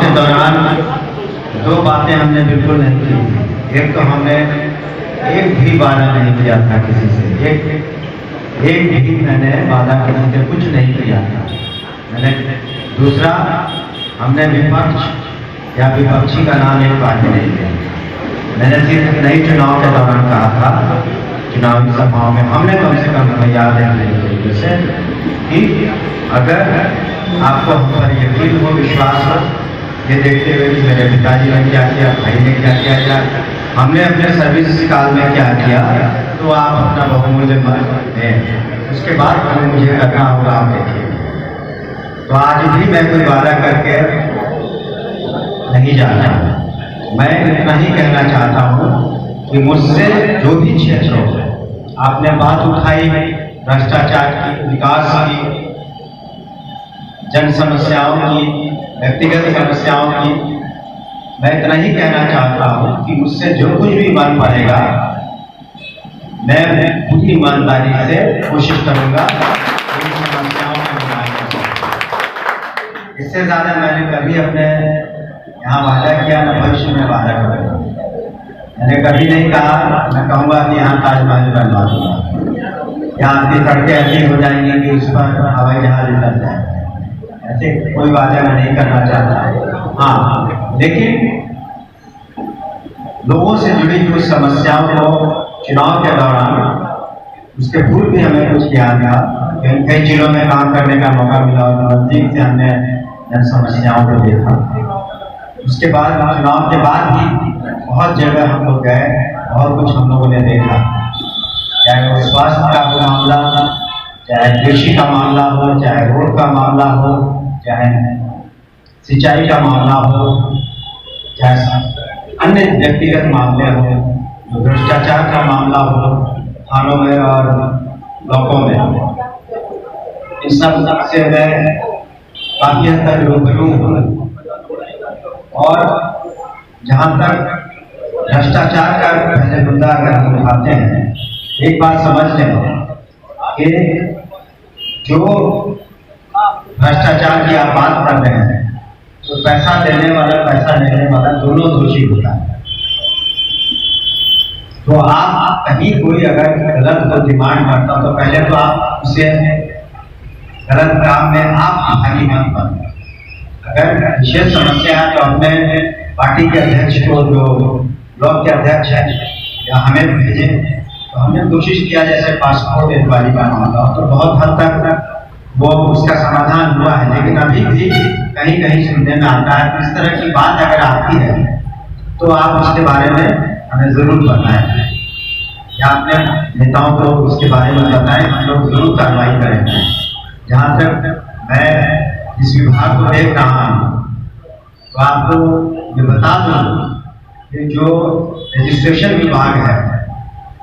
के दौरान दो बातें हमने बिल्कुल नहीं की। एक तो हमने एक भी वादा नहीं किया था किसी से, एक भी मैंने वादा किसी से कुछ नहीं किया था मैंने। दूसरा, हमने विपक्ष या विपक्षी का नाम एक बार नहीं लिया। मैंने सिर्फ नई चुनाव के दौरान कहा था, चुनावी सभाओं में हमने कम से कम हमें याद है मेरे तरीके से कि अगर आपको हम पर यकीन हो, विश्वास हो, ये देखते हुए कि मेरे पिताजी ने क्या किया, भाई ने क्या किया, हमने अपने सर्विस काल में क्या किया, तो आप अपना बहुमूल्य मत दें। उसके बाद हमें मुझे करना होगा, आप देखिए। तो आज भी मैं कोई वादा करके नहीं जाता। मैं इतना ही कहना चाहता हूँ कि मुझसे जो भी क्षेत्र हो, आपने बात उठाई भ्रष्टाचार की, विकास की, जन समस्याओं की, व्यक्तिगत समस्याओं की, मैं इतना ही कहना चाहता हूँ कि मुझसे जो कुछ भी मन पड़ेगा मैं पूरी ईमानदारी से कोशिश करूँगा इन समस्याओं का निदान करूँ। इससे ज़्यादा मैंने कभी अपने यहाँ वादा किया, न भविष्य में वादा करूँगा। मैंने कभी नहीं कहा, मैं कहूँगा कि यहाँ ताजमहल बनवा दूँगा, यहाँ आपकी सड़कें ऐसी हो जाएंगी कि उस पर हवाई जहाज उतर जाए। ऐसे कोई वादा मैं नहीं करना चाहता। हाँ, लेकिन लोगों से जुड़ी कुछ समस्याओं को चुनाव के दौरान, उसके पूर्व भी हमें कुछ किया था। कई जिलों में काम करने का मौका मिला और नजदीक से हमने जन समस्याओं को देखा। उसके बाद चुनाव के बाद भी बहुत जगह हम लोग गए, बहुत कुछ हम लोगों ने देखा, चाहे वो स्वास्थ्य का मामला, चाहे कृषि का मामला हो, चाहे रोड का मामला हो, चाहे सिंचाई का मामला हो, चाहे अन्य व्यक्तिगत मामले हो, भ्रष्टाचार का मामला हो थानों में और ब्लॉकों में। इस सब से मैं काफी हद तक रूबरू हूँ। और जहाँ तक भ्रष्टाचार का पहले मुद्दा अगर हम उठाते हैं, एक बात समझ लें कि जो भ्रष्टाचार की आप बात कर रहे हैं, तो पैसा देने वाला, पैसा लेने वाला दोनों दोषी होता है। तो आप कहीं कोई अगर गलत को डिमांड करता तो पहले तो आप उसे गलत काम में आप भागी मत बनो। अगर विशेष समस्या है तो अपने पार्टी के अध्यक्ष को, जो ब्लॉक के अध्यक्ष है, या हमें भेजें। तो हमने कोशिश किया, जैसे पासपोर्ट इंक्वायरी का मामला हो, तो बहुत हद तक वो उसका समाधान हुआ है। लेकिन अभी भी कहीं कहीं सुनने में आता है, इस तरह की बात अगर आती है तो आप उसके बारे में हमें जरूर बताएं, या अपने नेताओं को उसके बारे में बताएं, हम लोग जरूर कार्रवाई करेंगे। जहाँ तक मैं इस विभाग को देख रहा हूँ, तो आपको ये बता दूँ कि जो रजिस्ट्रेशन विभाग है,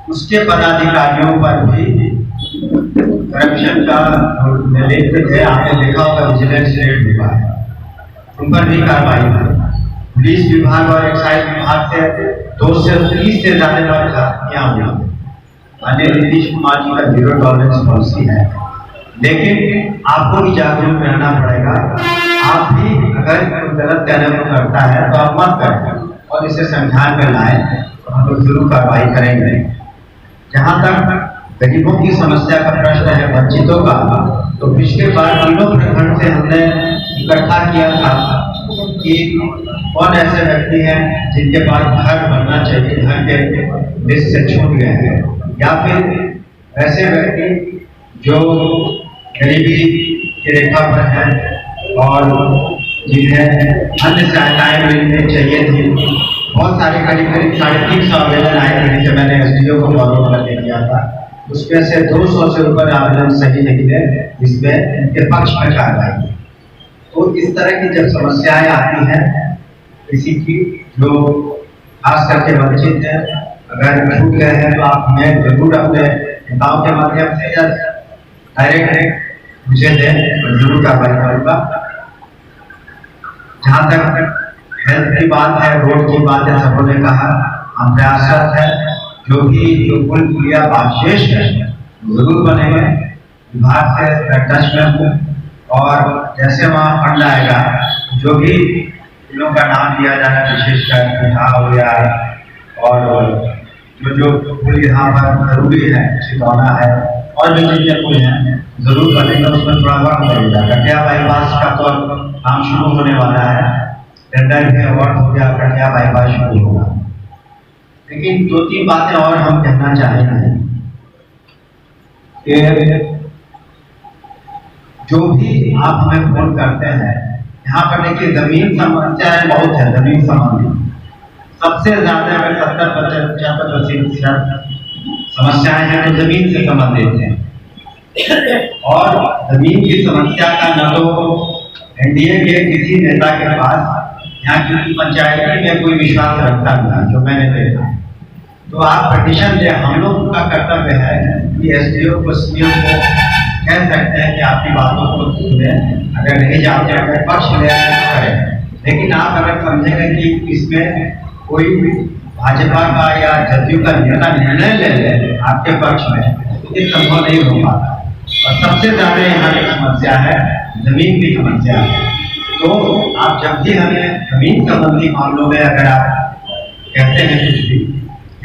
उसके पदाधिकारियों पर भी करप्शन का निर्देशित है। आपने देखा होगा विजिलेंस रेड विभाग, उन पर भी कार्रवाई हुई। पुलिस विभाग और एक्साइज विभाग से 2 से 30 से ज्यादा हत्याएं हुई। माननीय नीतीश कुमार जी का 0 टॉलरेंस पॉलिसी है, लेकिन आपको भी जागरूक रहना पड़ेगा। आप भी अगर गलत कहने को करता है तो आप मत करें और इसे संज्ञान में लाएं, तो हम लोग जरूर कार्रवाई करेंगे। जहाँ तक गरीबों की समस्या का प्रश्न है, वंचितों का, तो पिछले बार 3 प्रखंड से हमने इकट्ठा किया था कि कौन ऐसे व्यक्ति हैं जिनके पास घर बनना चाहिए, घर के लिस्ट से छूट गए हैं, या फिर ऐसे व्यक्ति जो गरीबी की रेखा पर हैं और जिन्हें अन्य सहायताएं मिलनी चाहिए थी। बहुत सारे करीब 350 आवेदन आए थे, जिसे मैंने SDO को फॉरवर्ड करके किया था। उसमें से 200 से ऊपर आवेदन सही निकले, जिसमें इनके पक्ष में कार्रवाई। तो इस तरह की जब समस्याएं आती हैं किसी की, जो खास करके वंचित है, अगर छूट गए हैं, तो आप हमें जरूर अपने नेताओं के माध्यम से या डायरेक्ट मुझे दें, मैं जरूर कार्रवाई करूँगा। जहाँ तक हेल्थ की बात है, रोड की बात है, सबों ने कहा, हम प्रयासरत है। जो पुल पुलिया बावशेष है जरूर बनेंगे। विभाग से टच में हूँ, और जैसे वहाँ फंड आएगा, जो भी पुलों का नाम लिया जाना, विशेषकर बिहार हो गया, और जो पुल यहाँ पर जरूरी है, चितौना है, और भी जितने पुल हैं जरूर बनेगा, उसमें थोड़ा वक्त लगेगा। कटिया बाईपास का तो काम शुरू होने वाला है, टेंडर भी अवार्ड हो गया, कटिया बाईपास शुरू होगा। लेकिन 2-3 बातें और हम कहना चाहेंगे कि जो भी आप हमें फोन करते हैं, यहाँ पर देखिए जमीन समस्याएं बहुत है। जमीन संबंधी सबसे ज्यादा अगर 70-75% समस्याएं हैं तो जमीन से संबंधित हैं। और जमीन की समस्या का न तो एनडीए के किसी नेता के पास यहाँ की पंचायती में कोई विश्वास रखता नहीं, जो मैंने देखा। तो आप पिटीशन दे, हम लोग का कर्तव्य है कि एसडीओ को, सीओ को कह सकते हैं कि आपकी बातों को सुने, अगर नहीं जानते अगर पक्ष ले करें। लेकिन आप अगर समझेंगे कि इसमें कोई भाजपा का या जदयू का नेता निर्णय ले ले आपके पक्ष में, तो ये संभव नहीं हो पाता। और सबसे ज्यादा यहाँ की समस्या है जमीन की समस्या है। तो आप जब भी हमें जमीन संबंधी मामलों में अगर आप कहते हैं कुछ भी,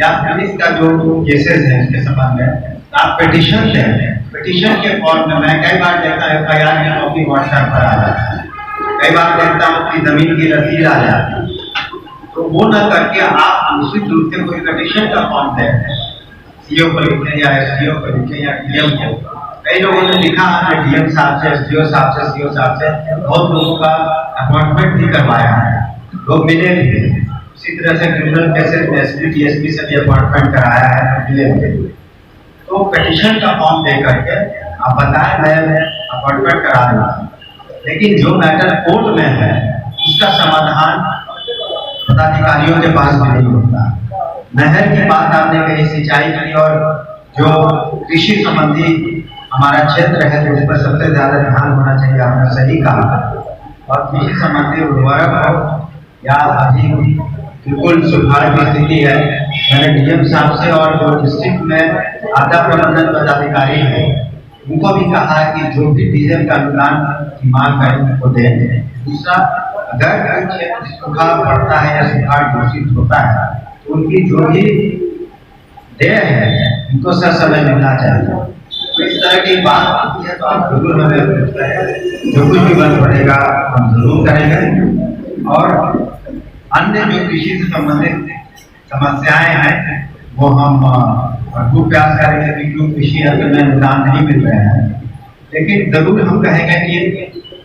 या पुलिस का जो केसेस है उसके संबंध में आप पिटीशन दें, पिटीशन के फॉर्म में मैं कई बार देखता हूँ FIR की कॉपी व्हाट्सएप पर आ जाती है, कई बार देखता हूँ कि जमीन की रसीद आ जाती है। तो वो न करके आप निश्चित रूप से कोई पिटीशन का फॉर्म दें, सीओ को लिखें या एसडीओ को लिखें या डीएम को। कई लोगों ने लिखा है डीएम साहब से, एसडीओ साहब से, सीओ साहब से, बहुत लोगों का अपॉइंटमेंट भी करवाया है, लोग मिले भी। इसी तरह से क्रिमिनल केसेस में एसपी डीएसपी से भी अपॉइंटमेंट कराया है, मिले भी। तो पिटीशन का फॉर्म दे करके आप बताएं मैं अपॉइंटमेंट करा दूंगा। लेकिन जो मैटर कोर्ट में है उसका समाधान पदाधिकारियों के पास भी नहीं होता। नहर की बात आपने कही, सिंचाई की, और जो कृषि संबंधी हमारा क्षेत्र है उस पर सबसे ज्यादा ध्यान होना चाहिए, आपने सही कहा। और कृषि संबंधी उर्वरक हो या अभी बिल्कुल सुधार की स्थिति है, मैंने डीएम साहब से और जो डिस्ट्रिक्ट में आपदा प्रबंधन पदाधिकारी है उनको भी कहा है कि जो भी डीजल का अनुदान की मांग करें उनको दें। दूसरा, अगर क्षेत्र सूखा पड़ता है या सुखाड़ घोषित होता है तो उनकी जो भी देय है उनको समय मिलना चाहिए। तो इस तरह की बात आती है तो आप जरूर हमें जो कुछ भी बन पड़ेगा हम जरूर करेंगे। और अन्य जो कृषि से संबंधित समस्याएं हैं वो हम भरपूर प्रयास करेंगे, क्यों कृषि अर्थ में अनुदान नहीं मिल रहे हैं। लेकिन जरूर हम कहेंगे कि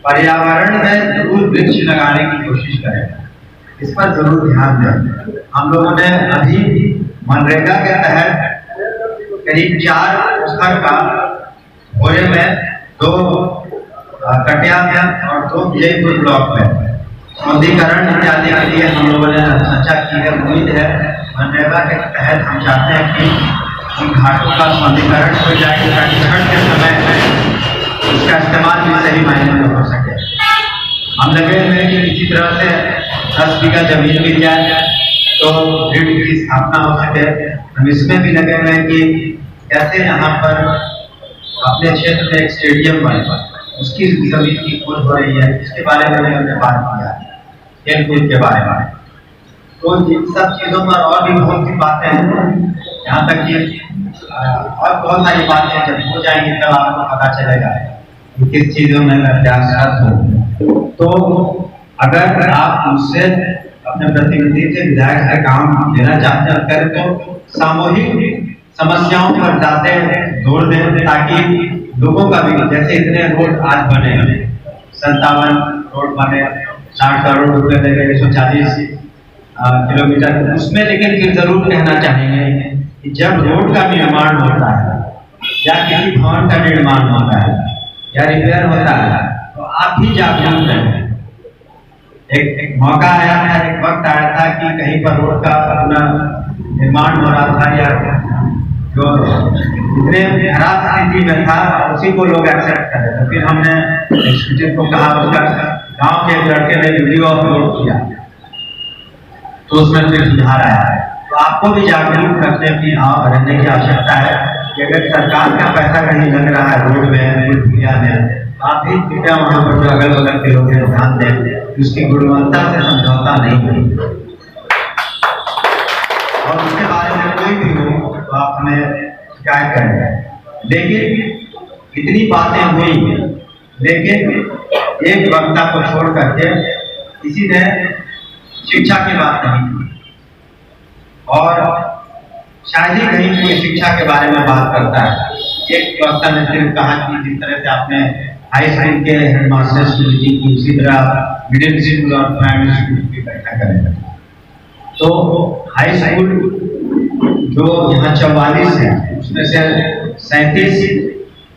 पर्यावरण में जरूर वृक्ष लगाने की कोशिश करें, इस पर जरूर ध्यान दें। हम लोगों ने अभी मनरेगा के तहत करीब 4 पोखर का भोरे में, 2 कटिया में और 2 विजयपुर ब्लॉक में सौंदर्यीकरण इत्यादि के लिए हम लोगों ने चर्चा की है। उम्मीद है मनरेगा के तहत हम चाहते हैं कि उन घाटों का सौंदर्यीकरण हो जाए ताकि छठ के समय उसका इस्तेमाल भी सही मायने में हो सके। हम लगे हुए कि इसी तरह से 10 बीघा जमीन मिल जाए तो ग्रिड की स्थापना हो सके। हम इसमें भी लगे हुए हैं कि कैसे यहाँ पर अपने क्षेत्र में एक स्टेडियम बने, उसकी जमीन की खोज हो रही है, इसके बारे में हमने बात किया, खेलकूद के बारे में। तो इन सब चीज़ों पर और भी बहुत सी बातें हैं, यहाँ तक कि और बहुत सारी बातें जब हो जाएंगी तब आपको पता चलेगा कि किस चीज़ों में प्रयासरत हो। तो अगर आप मुझसे अपने प्रतिनिधि से, विधायक से काम लेना चाहते हैं करें तो सामूहिक समस्याओं पर ज़्यादा जोर दें, ताकि लोगों का भी, जैसे इतने रोड आज बने, 57 रोड बने, 60 करोड़ रुपए लगे, 140 किलोमीटर, उसमें लेकिन फिर जरूर कहना चाहेंगे कि जब रोड का निर्माण होता है या किसी भवन का निर्माण होता है या रिपेयर होता है तो आप भी जागरूक रहें। एक मौका आया था, एक वक्त आया था कि कहीं पर रोड का अपना निर्माण हो रहा था या जो इतने खराब स्थिति में था उसी को लोग एक्सेप्ट कर रहे थे। फिर हमने एग्जीक्यूटिव को कहा, उसका गांव के एक लड़के ने वीडियो अपलोड किया तो उसमें फिर सुधार आया है। तो आपको भी जागरूक रहने की आवश्यकता है कि अगर सरकार का पैसा कहीं लग रहा है रोड में, पुलिया में, आप भी कृपया वहाँ पर जो अगल बगल के लोग हैं ध्यान दें, उसकी गुणवत्ता से समझौता नहीं है और उसके बारे में कोई भी हो तो आप हमें शिकायत करें। लेकिन इतनी बातें हुई, लेकिन एक वक्ता को छोड़ करके किसी ने शिक्षा की बात नहीं की और शायद ही कहीं कोई शिक्षा के बारे में बात करता है। एक वक्ता ने सिर्फ कहा कि जिस तरह से आपने हाई स्कूल के हेडमास्टर्स की मीटिंग की, उसी तरह मिडिल स्कूल और प्राइमरी स्कूल की बैठक करें। तो हाई स्कूल जो यहाँ 44 है, उसमें से 37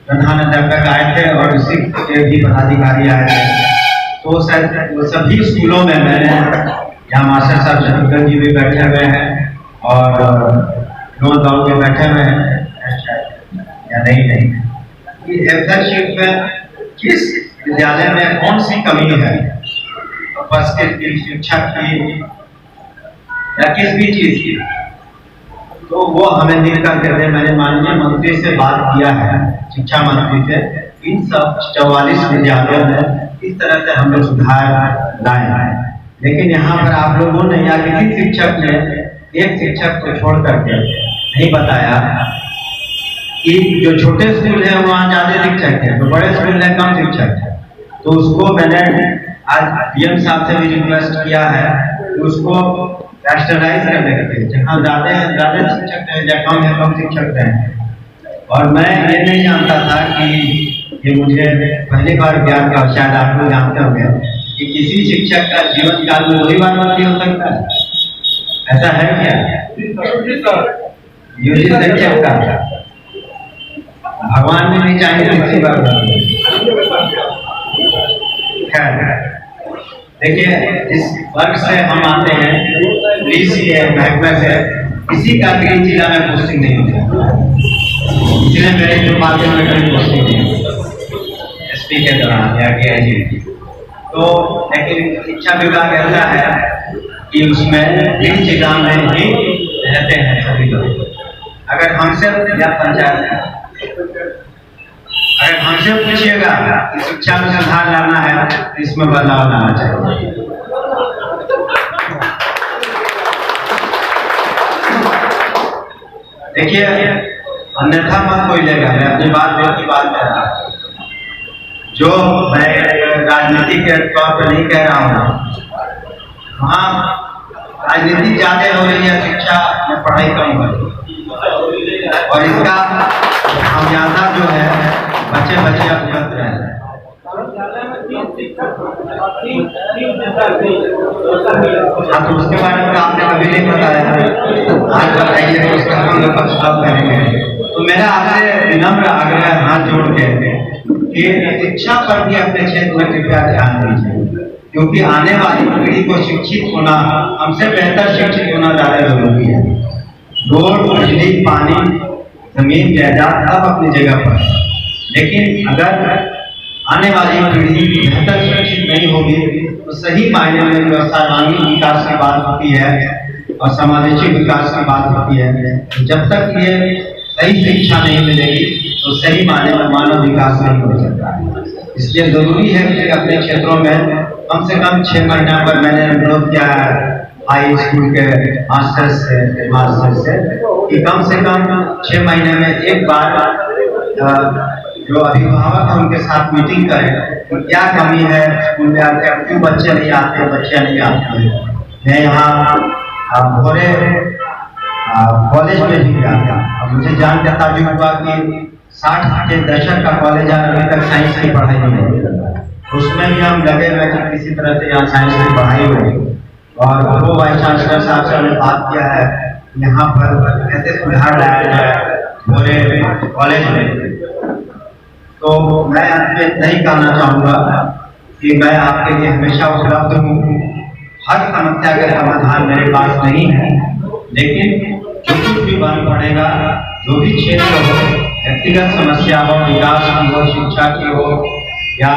प्रधान अध्यापक आए थे और सिख के भी पदाधिकारी आए थे। तो वो सभी स्कूलों में मैंने यहाँ मास्टर साहब शत्रुघ्न जी भी बैठे हुए हैं और विनोद बाबू भी बैठे हुए हैं या नहीं कि एफएलशिप में किस विद्यालय में कौन सी कमी है, उपस्थित की शिक्षक की या किस भी चीज की, तो वो हमें लिख कर देते। मैंने माननीय मंत्री से बात किया है, शिक्षा मंत्री से, इन सब 44 विद्यालयों में इस तरह से हमें सुधार लाए हैं। लेकिन यहाँ पर आप लोगों ने या किसी शिक्षक ने एक शिक्षक को छोड़ करके नहीं बताया कि जो छोटे स्कूल है वहाँ ज्यादा शिक्षक है, तो बड़े स्कूल में कम शिक्षक है। तो उसको मैंने आज डीएम साहब से भी रिक्वेस्ट किया है कि उसको रैशनलाइज करने के लिए, जहाँ ज्यादा शिक्षक है या कम शिक्षक है। और मैं ये नहीं जानता था कि ये मुझे पहली बार ज्ञान का, शायद आप लोग जानते होंगे कि किसी शिक्षक का जीवन काल में वही बार भर्ती हो सकता है, ऐसा है क्या? यूजी शिक्षक का भगवान ने नहीं चाहिए किसी बार। खैर देखिए, जिस वर्ग से हम आते हैं, पुलिस महकमे से, किसी का भी जिला में पोस्टिंग नहीं होता, इसलिए मेरे जो माध्यम में कभी पोस्टिंग नहीं एसपी के दौरान या डीआईजी। तो लेकिन शिक्षा विभाग ऐसा है कि उसमें जिस जिला में ही रहते हैं सभी लोग, अगर हमसे या पंचायत अगर हमसे पूछिएगा कि शिक्षा में सुधार लाना है तो इसमें बदलाव लाना चाहिए। देखिए, अन्यथा मत कोई लेगा, मैं अपनी बात की बात कर रहा हूँ, जो मैं राजनीति के तौर पर नहीं कह रहा हूँ। वहाँ राजनीति ज्यादा हो रही है, शिक्षा में पढ़ाई कम हो रही है और इसका खामियाजा जो है बच्चे अब भुगत रहे हैं। हाँ, तो उसके बारे में आपने कभी नहीं बताया, आज बताइए तो उसका हम लोग प्रस्ताव करेंगे। तो मेरा आपसे विनम्र आग्रह हाथ जोड़ के कि शिक्षा पर भी अपने क्षेत्र में कृपया ध्यान दीजिए, क्योंकि आने वाली पीढ़ी को शिक्षित होना, हमसे बेहतर शिक्षित होना ज्यादा जरूरी है। रोड, बिजली, पानी, जमीन, जायदाद सब अपनी जगह पर, लेकिन अगर आने वाली पीढ़ी बेहतर शिक्षित नहीं होगी तो सही मायने में जो सर्वांगीण विकास की बात होती है और समावेशी विकास की बात होती है, जब तक ये सही शिक्षा नहीं मिलेगी तो सही मायने में मानव विकास नहीं हो सकता है। इसलिए जरूरी है कि अपने क्षेत्रों में कम से कम 6 महीना पर मैंने अनुरोध किया है हाई स्कूल के मास्टर से कि कम से कम 6 महीने में एक बार जो अभिभावक है उनके साथ मीटिंग करें तो क्या कमी है स्कूल में, क्यों बच्चे नहीं आते, बच्चियाँ नहीं आती है। मैं यहाँ भोरे कॉलेज में भी गया था और मुझे जान के ताजुब हुआ कि 60 के दशक का कॉलेज अभी तक साइंस की पढ़ाई नहीं होती। उसमें भी हम लगे हुए कि किसी तरह से यहाँ साइंस की पढ़ाई हो, और वो वाइस चांसलर साहब से हमने बात किया है यहाँ पर कैसे सुधार लाया जाए भोरे कॉलेज में। तो मैं आपसे नहीं कहना चाहूँगा कि मैं आपके लिए हमेशा उपलब्ध हूँ, हर समस्या का समाधान मेरे पास नहीं है, लेकिन जो कुछ भी बन पड़ेगा, जो भी क्षेत्र हो, व्यक्तिगत समस्या हो, विकास की हो, शिक्षा की हो या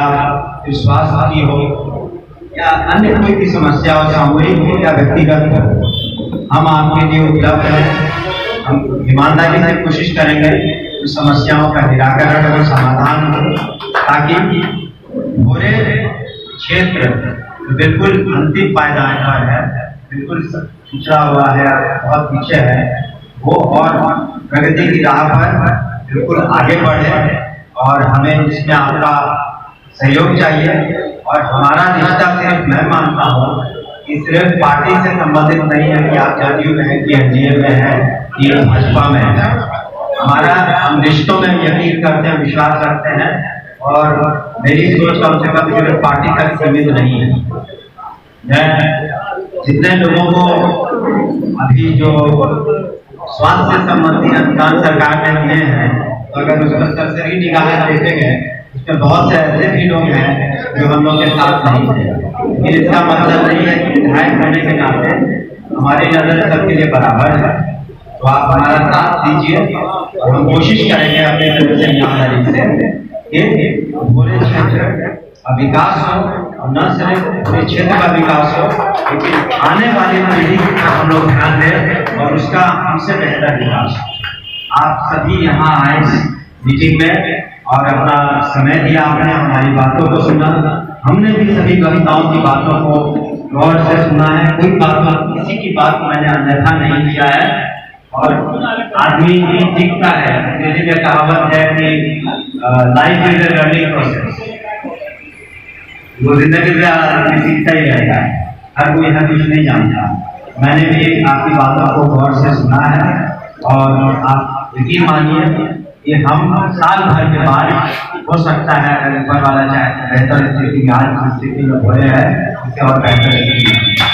स्वास्थ्य की हो या अन्य कोई भी समस्या हो, सामूहिक हो या व्यक्तिगत हो, हम आपके लिए उपलब्ध हैं। हम ईमानदारी से कोशिश करेंगे उन समस्याओं का निराकरण और समाधान हो, ताकि पूरे क्षेत्र बिल्कुल अंतिम पायदान पर है, बिल्कुल पिछड़ा हुआ है, बहुत पीछे है, वो और प्रगति की राह पर बिल्कुल आगे बढ़े। और हमें इसमें आपका सहयोग चाहिए। और हमारा रिश्ता सिर्फ मैं मानता हूँ कि सिर्फ पार्टी से संबंधित नहीं है कि आप जदयू में है कि एनडीए में है कि भाजपा में है। हमारा हम रिश्तों में यकीन करते हैं, विश्वास रखते हैं, और मेरी सोच कम से कम सिर्फ पार्टी तक सीमित नहीं है। मैं जितने लोगों को अभी जो स्वास्थ्य संबंधी अनुदान सरकार ने दिए हैं, तो अगर उस पर सरसरी निगाहें देखे गए, उसमें बहुत से ऐसे भी लोग हैं जो हम लोग के साथ नहीं थे। लेकिन इसका मतलब नहीं है कि विधायक होने के नाते हमारी नजर सबके लिए बराबर है। तो आप हमारा साथ दीजिए और हम कोशिश करेंगे अपने तरफ से ईमानदारी से पूरे क्षेत्र का विकास हो, और न सिर्फ पूरे क्षेत्र का विकास हो, लेकिन आने वाली पीढ़ी पर हम लोग ध्यान दें और उसका हमसे बेहतर विकास हो। आप सभी यहाँ आए मीटिंग में और अपना समय दिया, आपने हमारी बातों को सुना, हमने भी सभी वक्ताओं की बातों को गौर से सुना है। कोई बात किसी की बात मैंने अन्यथा नहीं किया है। और आदमी सीखता है, जैसे कि कहावत है कि life is a learning process, वो जिंदगी में आदमी सीखता ही रहता है, हर कोई हर कुछ नहीं जानता। मैंने भी आपकी बातों को गौर से सुना है, और आप यकीन मानिए कि हम साल भर के बाद हो सकता है अगर ऊपर वाला चाहे बेहतर स्थिति आज स्थिति में हो रहे हैं, इससे और बेहतर स्थिति